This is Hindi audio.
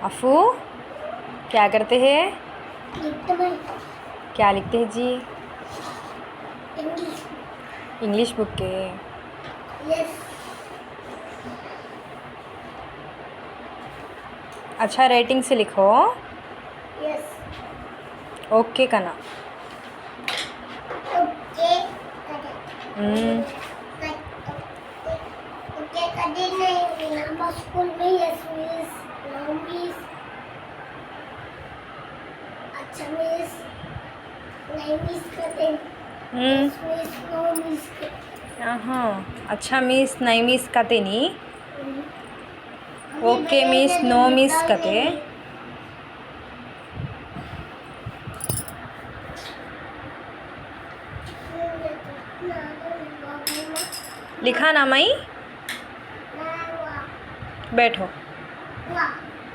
अफू क्या करते हैं? लिखते हैं। क्या लिखते हैं जी? इंग्लिश। इंग्लिश बुक के। यस। अच्छा रेटिंग से लिखो। यस। ओके का ना। ओके हम्म, ओके कभी नहीं हम स्कूल में यस मिस नो मिस अच्छा मिस नहीं मिस करते यस मिस नो मिस हाँ अच्छा मिस नहीं मिस कते नी ओके मिस नो मिस कते लिखा ना मई बैठो।